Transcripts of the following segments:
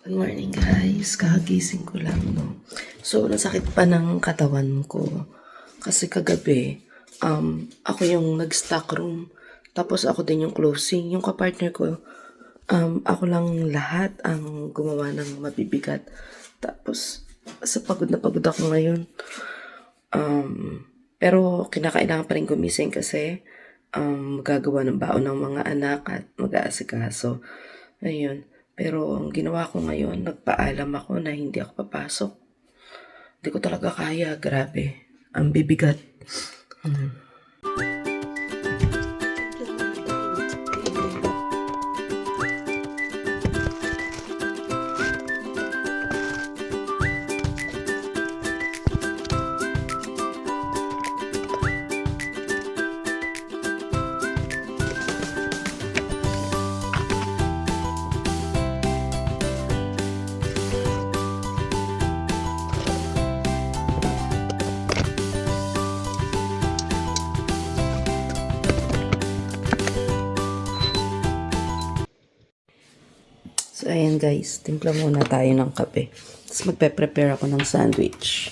Good morning guys, kagising ko lang no. So nasakit pa ng katawan ko kasi kagabi ako yung nag-stock room tapos ako din yung closing. Yung kapartner ko ako lang lahat ang gumawa ng mabibigat. Tapos sa pagod na pagod ako ngayon. Pero kinakailangan pa rin gumising kasi magagawa ng baon ng mga anak at mag-aasikaso. Ayun. Pero ang ginawa ko ngayon, nagpaalam ako na hindi ako papasok. Hindi ko talaga kaya, grabe. Ang bibigat. So, ayan guys, timpla muna tayo ng kape. Tapos magpe-prepare ako ng sandwich.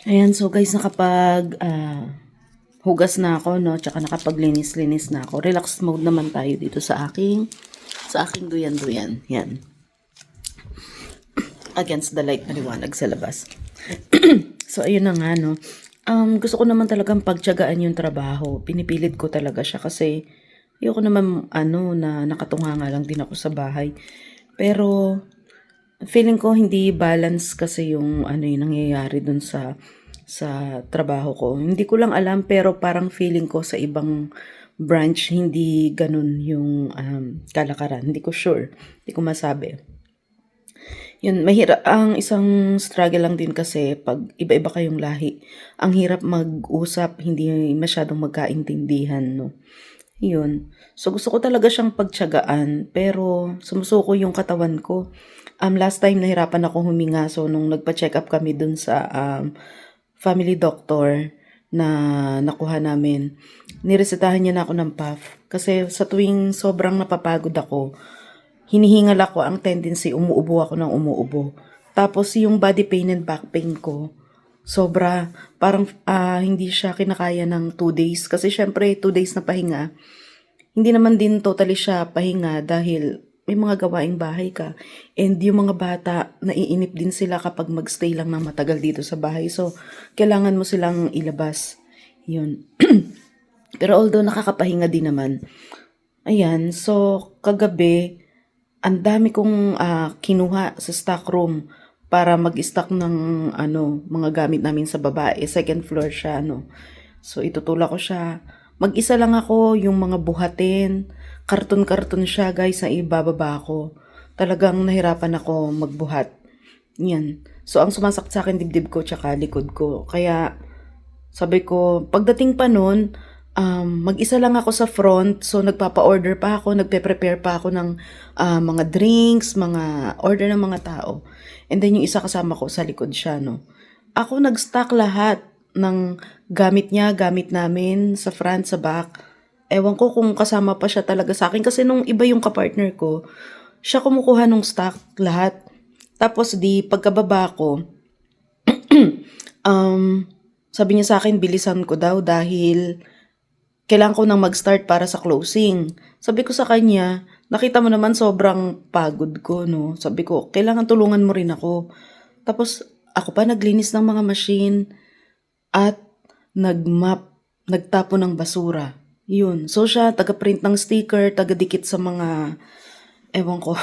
Ayan, so guys, nakapag hugas na ako, no? Tsaka nakapaglinis-linis na ako. Relax mode naman tayo dito sa aking duyan-duyan. Yan. Against the light, maliwanag sa labas. So, ayun na nga, no? Gusto ko naman talagang pagtiyagaan yung trabaho. Pinipilit ko talaga siya kasi ayoko naman, na nakatunga nga lang din ako sa bahay. Pero, feeling ko hindi balance kasi yung yung nangyayari dun sa trabaho ko. Hindi ko lang alam pero parang feeling ko sa ibang branch hindi ganun yung kalakaran. Hindi ko sure. Hindi ko masabi. Yun, mahirap. Ang isang struggle lang din kasi pag iba-iba kayong lahi, ang hirap mag-usap, hindi masyadong magkaintindihan, no? Yun. So, gusto ko talaga siyang pagtiyagaan, pero sumusuko yung katawan ko. Last time, nahirapan ako huminga. So, nung nagpa-check up kami dun sa family doctor na nakuha namin, niresetahan niya na ako ng puff. Kasi sa tuwing sobrang napapagod ako, hinihingal ako, ang tendency, umuubo ako ng umuubo. Tapos, yung body pain and back pain ko, sobra, parang hindi siya kinakaya ng 2 days. Kasi syempre, 2 days na pahinga. Hindi naman din totally siya pahinga dahil may mga gawaing bahay ka. And yung mga bata, naiinip din sila kapag magstay lang ng matagal dito sa bahay. So, kailangan mo silang ilabas. Yun. Pero although nakakapahinga din naman. Ayan, so kagabi, ang dami kong kinuha sa stock room para mag-stock ng mga gamit namin sa babae. Second floor siya, So, itutulak ko siya. Mag-isa lang ako, yung mga buhatin. Karton-karton siya, guys, na ibababa ko. Talagang nahirapan ako magbuhat. Yan. So, ang sumasakit sa akin, dibdib ko, tsaka likod ko. Kaya, sabi ko, pagdating pa nun, mag-isa lang ako sa front. So, nagpapa-order pa ako, nagpe-prepare pa ako ng mga drinks, mga order ng mga tao. And then, yung isa kasama ko sa likod siya, no. Ako nag-stock lahat ng gamit niya, gamit namin sa front, sa back. Ewan ko kung kasama pa siya talaga sa akin kasi nung iba yung kapartner ko, siya kumukuha ng stock lahat. Tapos pagkababa ko, um, sabi niya sa akin bilisan ko daw dahil kailangan ko nang mag-start para sa closing. Sabi ko sa kanya, nakita mo naman sobrang pagod ko, no? Sabi ko, kailangan tulungan mo rin ako. Tapos ako pa naglinis ng mga machine at nagmap, nagtapo ng basura. Yun. So siya, taga-print ng sticker, taga-dikit sa mga, ewan ko,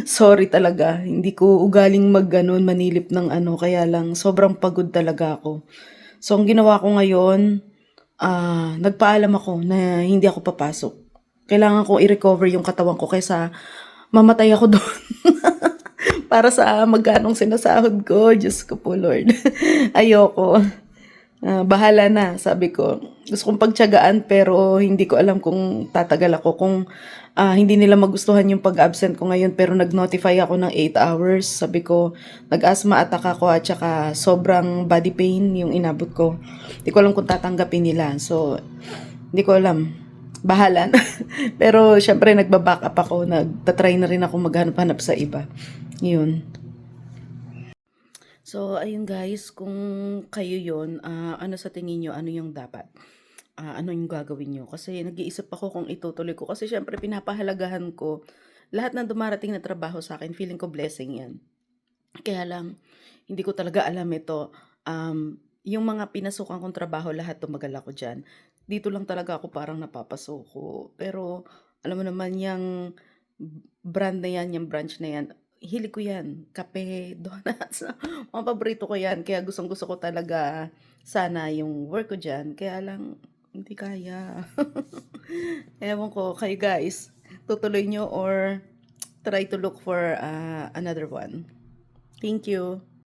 sorry talaga. Hindi ko ugaling manilip ng ano, kaya lang sobrang pagod talaga ako. So ang ginawa ko ngayon, nagpaalam ako na hindi ako papasok. Kailangan ko i-recover yung katawan ko kaysa mamatay ako doon. Para sa magkanong sinasahod ko. Diyos ko po, Lord. Ayoko. Bahala na, sabi ko. Gusto kong pagtiyagaan pero hindi ko alam kung tatagal ako. Kung hindi nila magustuhan yung pag-absent ko ngayon pero nag-notify ako ng 8 hours. Sabi ko, nag-asthma attack ako at saka sobrang body pain yung inabot ko. Hindi ko alam kung tatanggapin nila. So, hindi ko alam. Bahala na. Pero syempre nagba-back up ako. Nagtatry na rin ako maghanap-hanap sa iba. Yun. So, ayun guys, kung kayo yon, ano sa tingin nyo, ano yung dapat? Ano yung gagawin nyo? Kasi nag-iisip ako kung itutuloy ko. Kasi syempre pinapahalagahan ko lahat ng dumarating na trabaho sa akin. Feeling ko blessing yan. Kaya lang, hindi ko talaga alam ito. Yung mga pinasukan kong trabaho, lahat tumagal ako dyan. Dito lang talaga ako parang napapasoko. Pero, alam mo naman, yung brand na yan, yung branch na yan, hilig ko yan. Kape, donuts, mga paborito ko yan. Kaya gustong gusto ko talaga sana yung work ko dyan. Kaya lang, hindi kaya. Ewan ko, kayo guys, tutuloy nyo or try to look for another one. Thank you.